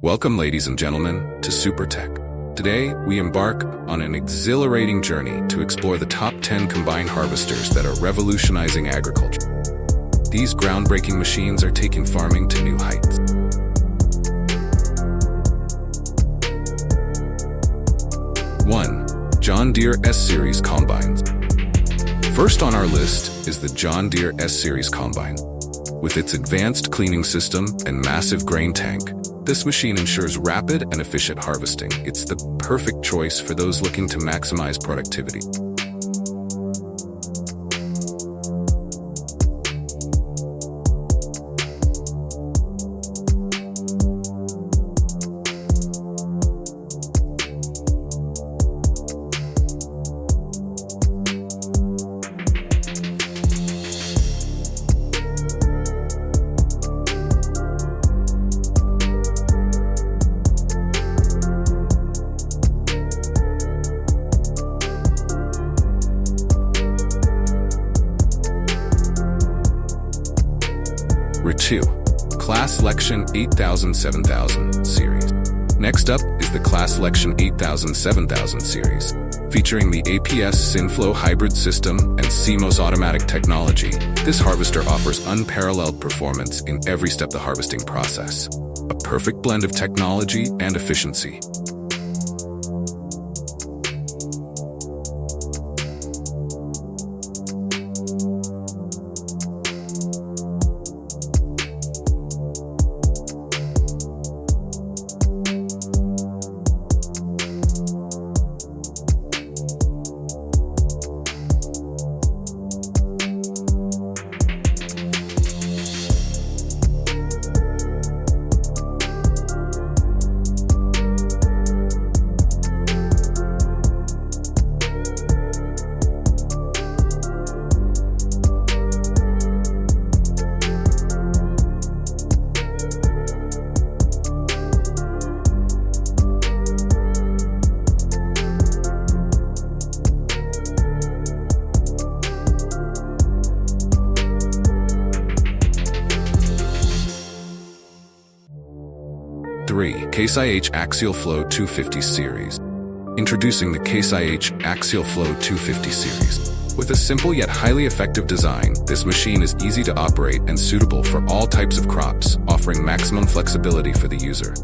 Welcome, ladies and gentlemen, to SuperTech. Today, we embark on an exhilarating journey to explore the top 10 combine harvesters that are revolutionizing agriculture. These groundbreaking machines are taking farming to new heights. One, John Deere S-Series Combines. First on our list is the John Deere S-Series Combine. With its advanced cleaning system and massive grain tank, this machine ensures rapid and efficient harvesting. It's the perfect choice for those looking to maximize productivity. 2. Class Selection 8000-7000 Series. Next up is the Class Selection 8000-7000 Series. Featuring the APS SynFlow hybrid system and CMOS automatic technology, this harvester offers unparalleled performance in every step of the harvesting process. A perfect blend of technology and efficiency. 3. Case IH Axial Flow 250 Series. Introducing the Case IH Axial Flow 250 Series. With a simple yet highly effective design, this machine is easy to operate and suitable for all types of crops, offering maximum flexibility for the user.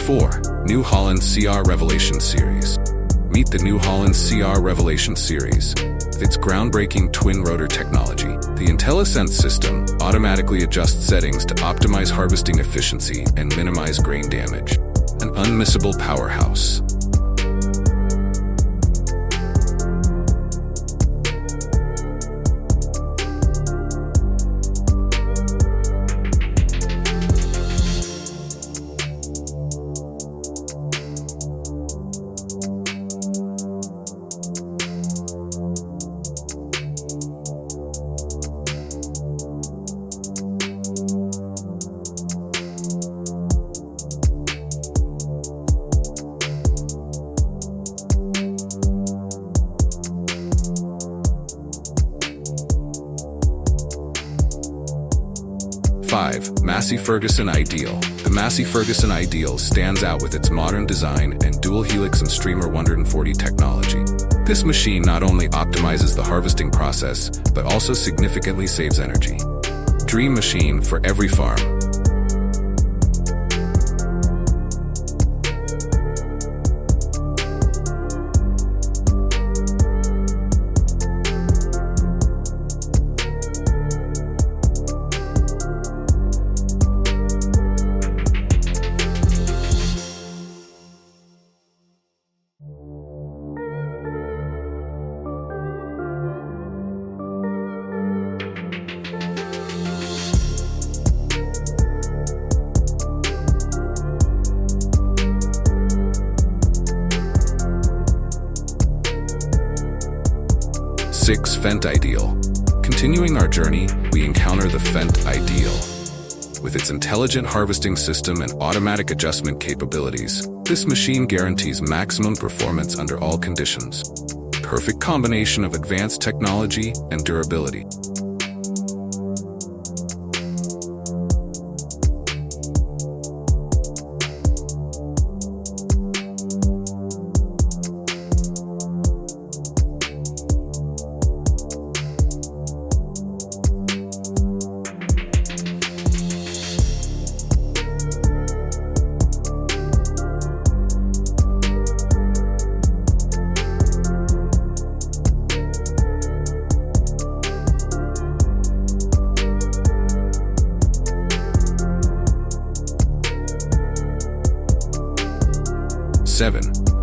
4. New Holland CR Revelation Series. Meet the New Holland CR Revelation Series. With its groundbreaking twin-rotor technology, the IntelliSense system automatically adjusts settings to optimize harvesting efficiency and minimize grain damage. An unmissable powerhouse. 5. Massey Ferguson Ideal. The Massey Ferguson Ideal stands out with its modern design and dual helix and streamer 140 technology. This machine not only optimizes the harvesting process, but also significantly saves energy. Dream machine for every farm. 6. Fendt Ideal. Continuing our journey, we encounter the Fendt Ideal. With its intelligent harvesting system and automatic adjustment capabilities, this machine guarantees maximum performance under all conditions. Perfect combination of advanced technology and durability.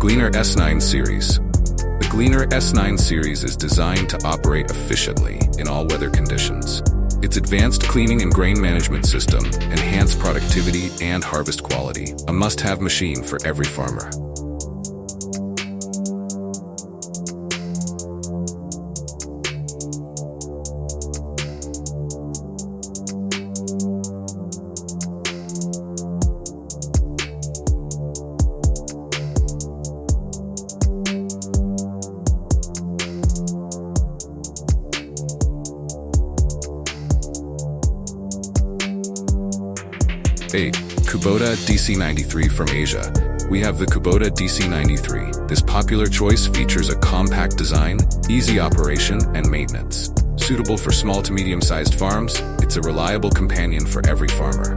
Gleaner S9 Series. The Gleaner S9 series is designed to operate efficiently in all weather conditions. Its advanced cleaning and grain management system enhance productivity and harvest quality, a must-have machine for every farmer. Kubota DC93 from Asia. We have the Kubota DC93. This popular choice features a compact design, easy operation, and maintenance. Suitable for small to medium-sized farms, it's a reliable companion for every farmer.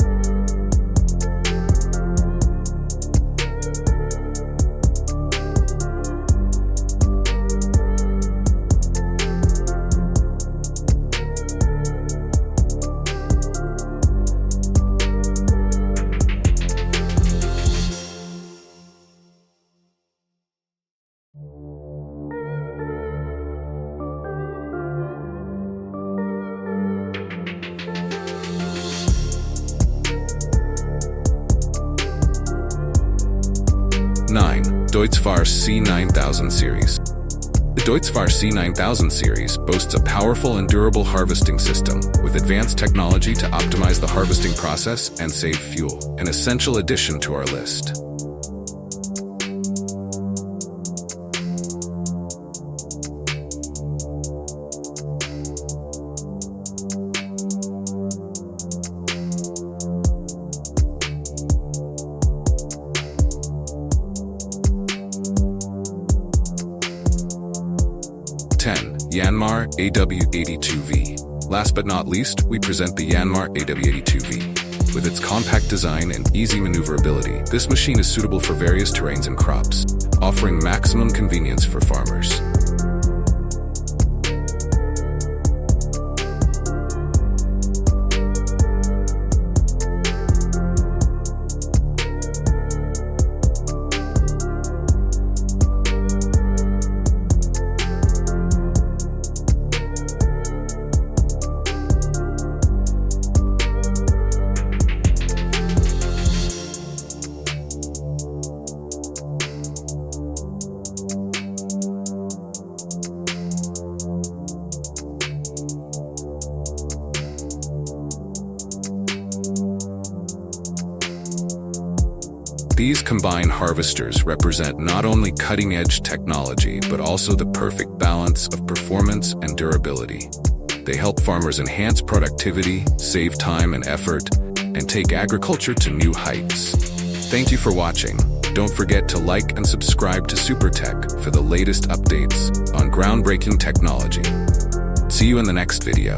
Deutz-Fahr C9000 series. The Deutz-Fahr C9000 series boasts a powerful and durable harvesting system with advanced technology to optimize the harvesting process and save fuel, an essential addition to our list. Yanmar AW82V. Last but not least, we present the Yanmar AW82V. With its compact design and easy maneuverability, this machine is suitable for various terrains and crops, offering maximum convenience for farmers. These combined harvesters represent not only cutting-edge technology, but also the perfect balance of performance and durability. They help farmers enhance productivity, save time and effort, and take agriculture to new heights. Thank you for watching. Don't forget to like and subscribe to SuperTech for the latest updates on groundbreaking technology. See you in the next video.